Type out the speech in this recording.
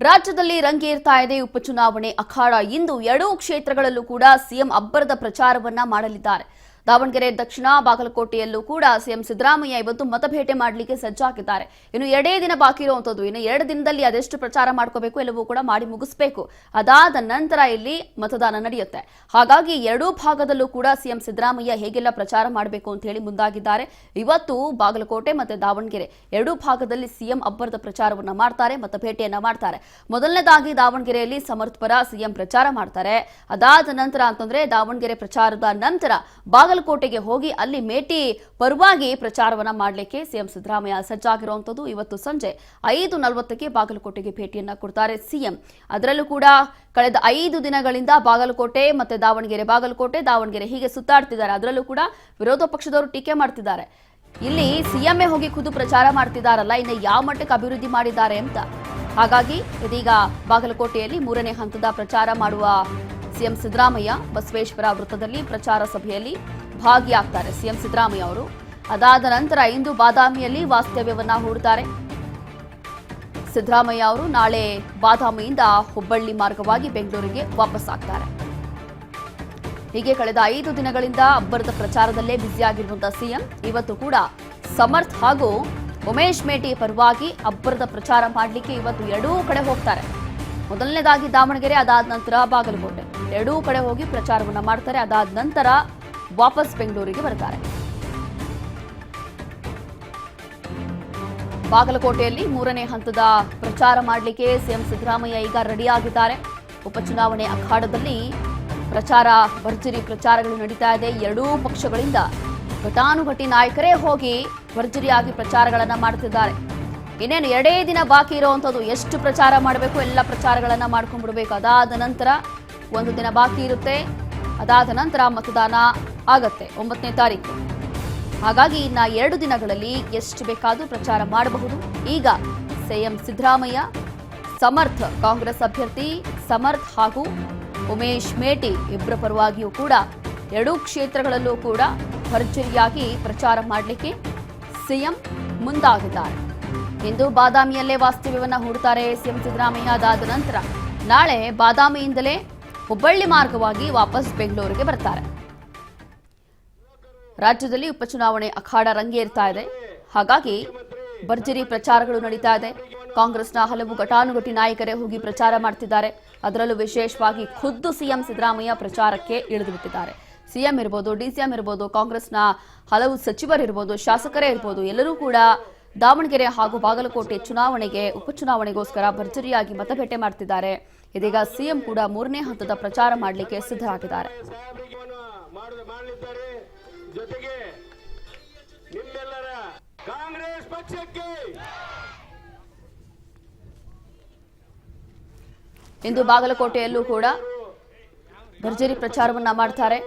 ರಾಜ್ಯದಲ್ಲಿ ರಂಗೇರ್ತಾ ಇದೆ ಉಪಚುನಾವಣೆ ಅಖಾಡ. ಇಂದು ಎರಡೂ ಕ್ಷೇತ್ರಗಳಲ್ಲೂ ಕೂಡ ಸಿಎಂ ಅಬ್ಬರದ ಪ್ರಚಾರವನ್ನ ಮಾಡಲಿದ್ದಾರೆ. ದಾವಣಗೆರೆ ದಕ್ಷಿಣ, ಬಾಗಲಕೋಟೆಯಲ್ಲೂ ಕೂಡ ಸಿಎಂ ಸಿದ್ದರಾಮಯ್ಯ ಇವತ್ತು ಮತಭೇಟೆ ಮಾಡಲಿಕ್ಕೆ ಸಜ್ಜಾಗಿದ್ದಾರೆ. ಇನ್ನು ಎರಡೇ ದಿನ ಬಾಕಿ ಇರುವಂತದ್ದು. ಇನ್ನು 2 ದಿನದಲ್ಲಿ ಅದೆಷ್ಟು ಪ್ರಚಾರ ಮಾಡ್ಕೋಬೇಕು ಎಲ್ಲವೂ ಕೂಡ ಮಾಡಿ ಮುಗಿಸಬೇಕು. ಅದಾದ ನಂತರ ಇಲ್ಲಿ ಮತದಾನ ನಡೆಯುತ್ತೆ. ಹಾಗಾಗಿ ಎರಡೂ ಭಾಗದಲ್ಲೂ ಕೂಡ ಸಿಎಂ ಸಿದ್ದರಾಮಯ್ಯ ಹೇಗೆಲ್ಲ ಪ್ರಚಾರ ಮಾಡಬೇಕು ಅಂತ ಹೇಳಿ ಮುಂದಾಗಿದ್ದಾರೆ. ಇವತ್ತು ಬಾಗಲಕೋಟೆ ಮತ್ತೆ ದಾವಣಗೆರೆ ಎರಡೂ ಭಾಗದಲ್ಲಿ ಸಿಎಂ ಅಬ್ಬರದ ಪ್ರಚಾರವನ್ನ ಮಾಡ್ತಾರೆ, ಮತಭೇಟೆಯನ್ನ ಮಾಡ್ತಾರೆ. ಮೊದಲನೇದಾಗಿ ದಾವಣಗೆರೆಯಲ್ಲಿ ಸಮರ್ಥ ಪರ ಸಿಎಂ ಪ್ರಚಾರ ಮಾಡ್ತಾರೆ. ಅದಾದ ನಂತರ ಅಂತಂದ್ರೆ ದಾವಣಗೆರೆ ಪ್ರಚಾರದ ನಂತರ ಬಾಗಲಕೋಟೆಗೆ ಹೋಗಿ ಅಲ್ಲಿ ಮೇಟಿ ಪರವಾಗಿ ಪ್ರಚಾರವನ್ನ ಮಾಡಲಿಕ್ಕೆ ಸಿಎಂ ಸಿದ್ದರಾಮಯ್ಯ ಸಜ್ಜಾಗಿರುವಂತದ್ದು. ಇವತ್ತು ಸಂಜೆ 5:40ಕ್ಕೆ ಬಾಗಲಕೋಟೆಗೆ ಭೇಟಿಯನ್ನ ಕೊಡ್ತಾರೆ ಸಿಎಂ. ಅದರಲ್ಲೂ ಕೂಡ ಕಳೆದ 5 ದಿನಗಳಿಂದ ಬಾಗಲಕೋಟೆ ಮತ್ತೆ ದಾವಣಗೆರೆ ಹೀಗೆ ಸುತ್ತಾಡ್ತಿದ್ದಾರೆ. ಅದರಲ್ಲೂ ಕೂಡ ವಿರೋಧ ಪಕ್ಷದವರು ಟೀಕೆ ಮಾಡ್ತಿದ್ದಾರೆ. ಇಲ್ಲಿ ಸಿಎಂఏ ಹೋಗಿ ಖುದ್ದು ಪ್ರಚಾರ ಮಾಡ್ತಿದ್ದಾರಲ್ಲ, ಇನ್ನು ಯಾವ ಮಟ್ಟಕ್ಕೆ ಅಭಿವೃದ್ಧಿ ಮಾಡಿದ್ದಾರೆ ಅಂತ. ಹಾಗಾಗಿ ಇದೀಗ ಬಾಗಲಕೋಟೆಯಲ್ಲಿ 3ನೇ ಹಂತದ ಪ್ರಚಾರ ಮಾಡುವ ಸಿಎಂ ಸಿದ್ದರಾಮಯ್ಯ ಬಸವೇಶ್ವರ ವೃತ್ತದಲ್ಲಿ ಪ್ರಚಾರ ಸಭೆಯಲ್ಲಿ ಭಾಗಿಯಾಗ್ತಾರೆ ಸಿಎಂ ಸಿದ್ದರಾಮಯ್ಯ ಅವರು. ಅದಾದ ನಂತರ ಇಂದು ಬಾದಾಮಿಯಲ್ಲಿ ವಾಸ್ತವ್ಯವನ್ನ ಹೂಡುತ್ತಾರೆ ಸಿದ್ದರಾಮಯ್ಯ ಅವರು. ನಾಳೆ ಬಾದಾಮಿಯಿಂದ ಹುಬ್ಬಳ್ಳಿ ಮಾರ್ಗವಾಗಿ ಬೆಂಗಳೂರಿಗೆ ವಾಪಸ್ ಆಗ್ತಾರೆ. ಹೀಗೆ ಕಳೆದ 5 ದಿನಗಳಿಂದ ಅಬ್ಬರದ ಪ್ರಚಾರದಲ್ಲೇ ಬ್ಯುಸಿಯಾಗಿರುವಂತಹ ಸಿಎಂ ಇವತ್ತು ಕೂಡ ಸಮರ್ಥ್ ಹಾಗೂ ಉಮೇಶ್ ಮೇಟಿ ಪರವಾಗಿ ಅಬ್ಬರದ ಪ್ರಚಾರ ಮಾಡಲಿಕ್ಕೆ ಇವತ್ತು ಎರಡೂ ಕಡೆ ಹೋಗ್ತಾರೆ. ಮೊದಲನೇದಾಗಿ ದಾವಣಗೆರೆ, ಅದಾದ ನಂತರ ಬಾಗಲಕೋಟೆ ಎರಡೂ ಕಡೆ ಹೋಗಿ ಪ್ರಚಾರವನ್ನ ಮಾಡ್ತಾರೆ. ಅದಾದ ನಂತರ ವಾಪಸ್ ಬೆಂಗಳೂರಿಗೆ ಬರ್ತಾರೆ. ಬಾಗಲಕೋಟೆಯಲ್ಲಿ 3ನೇ ಹಂತದ ಪ್ರಚಾರ ಮಾಡಲಿಕ್ಕೆ ಸಿಎಂ ಸಿದ್ದರಾಮಯ್ಯ ಈಗ ರೆಡಿಯಾಗಿದ್ದಾರೆ. ಉಪಚುನಾವಣೆ ಅಖಾಡದಲ್ಲಿ ಪ್ರಚಾರ ಭರ್ಜರಿ ಪ್ರಚಾರಗಳು ನಡೀತಾ ಇದೆ. ಎರಡೂ ಪಕ್ಷಗಳಿಂದ ಘಟಾನುಘಟಿ ನಾಯಕರೇ ಹೋಗಿ ಭರ್ಜರಿಯಾಗಿ ಪ್ರಚಾರಗಳನ್ನ ಮಾಡ್ತಿದ್ದಾರೆ. ಇನ್ನೇನು 2 ದಿನ ಬಾಕಿ ಇರುವಂತದ್ದು. ಎಷ್ಟು ಪ್ರಚಾರ ಮಾಡಬೇಕು ಎಲ್ಲ ಪ್ರಚಾರಗಳನ್ನ ಮಾಡ್ಕೊಂಡ್ಬಿಡ್ಬೇಕು. ಅದಾದ ನಂತರ 1 ದಿನ ಬಾಕಿ ಇರುತ್ತೆ. ಅದಾದ ನಂತರ ಮತದಾನ ಆಗತ್ತೆ 9ನೇ ತಾರೀಕು. ಹಾಗಾಗಿ ಇನ್ನ 2 ದಿನಗಳಲ್ಲಿ ಎಷ್ಟು ಬೇಕಾದ್ರೂ ಪ್ರಚಾರ ಮಾಡಬಹುದು. ಈಗ ಸಿಎಂ ಸಿದ್ದರಾಮಯ್ಯ ಸಮರ್ಥ್ ಕಾಂಗ್ರೆಸ್ ಅಭ್ಯರ್ಥಿ ಸಮರ್ಥ್ ಹಾಗೂ ಉಮೇಶ್ ಮೇಟಿ ಇಬ್ಬರ ಪರವಾಗಿಯೂ ಕೂಡ ಎರಡೂ ಕ್ಷೇತ್ರಗಳಲ್ಲೂ ಕೂಡ ಭರ್ಜರಿಯಾಗಿ ಪ್ರಚಾರ ಮಾಡಲಿಕ್ಕೆ ಸಿಎಂ ಮುಂದಾಗಿದ್ದಾರೆ. ಇಂದು ಬಾದಾಮಿಯಲ್ಲೇ ವಾಸ್ತವ್ಯವನ್ನ ಹೂಡುತ್ತಾರೆ ಸಿಎಂ ಸಿದ್ದರಾಮಯ್ಯ. ಅದಾದ ನಂತರ ನಾಳೆ ಬಾದಾಮಿಯಿಂದಲೇ ಹುಬ್ಬಳ್ಳಿ ಮಾರ್ಗವಾಗಿ ವಾಪಸ್ ಬೆಂಗಳೂರಿಗೆ ಬರ್ತಾರೆ. ರಾಜ್ಯದಲ್ಲಿ ಉಪಚುನಾವಣೆ ಅಖಾಡ ರಂಗೇರ್ತಾ ಇದೆ. ಹಾಗಾಗಿ ಭರ್ಜರಿ ಪ್ರಚಾರಗಳು ನಡೀತಾ ಇದೆ. ಕಾಂಗ್ರೆಸ್ನ ಹಲವು ಘಟಾನುಘಟಿ ನಾಯಕರೇ ಹೋಗಿ ಪ್ರಚಾರ ಮಾಡ್ತಿದ್ದಾರೆ. ಅದರಲ್ಲೂ ವಿಶೇಷವಾಗಿ ಖುದ್ದು ಸಿಎಂ ಸಿದ್ದರಾಮಯ್ಯ ಪ್ರಚಾರಕ್ಕೆ ಇಳಿದು ಬಿಟ್ಟಿದ್ದಾರೆ. ಸಿಎಂ ಇರ್ಬೋದು, ಡಿಸಿಎಂ ಇರ್ಬೋದು, ಕಾಂಗ್ರೆಸ್ನ ಹಲವು ಸಚಿವರಿರ್ಬೋದು, ಶಾಸಕರೇ ಇರ್ಬೋದು, ಎಲ್ಲರೂ ಕೂಡ ದಾವಣಗೆರೆ ಹಾಗೂ ಬಾಗಲಕೋಟೆ ಉಪಚುನಾವಣೆಗೋಸ್ಕರ ಭರ್ಜರಿಯಾಗಿ ಮತಭೇಟೆ ಮಾಡ್ತಿದ್ದಾರೆ. ಇದೀಗ ಸಿಎಂ ಕೂಡ 3ನೇ ಹಂತದ ಪ್ರಚಾರ ಮಾಡಲಿಕ್ಕೆ ಸಿದ್ಧರಾಗಿದ್ದಾರೆ. ಇಂದು ಬಾಗಲಕೋಟೆಯಲ್ಲೂ ಕೂಡ ಭರ್ಜರಿ ಪ್ರಚಾರವನ್ನ ಮಾಡ್ತಾರೆ.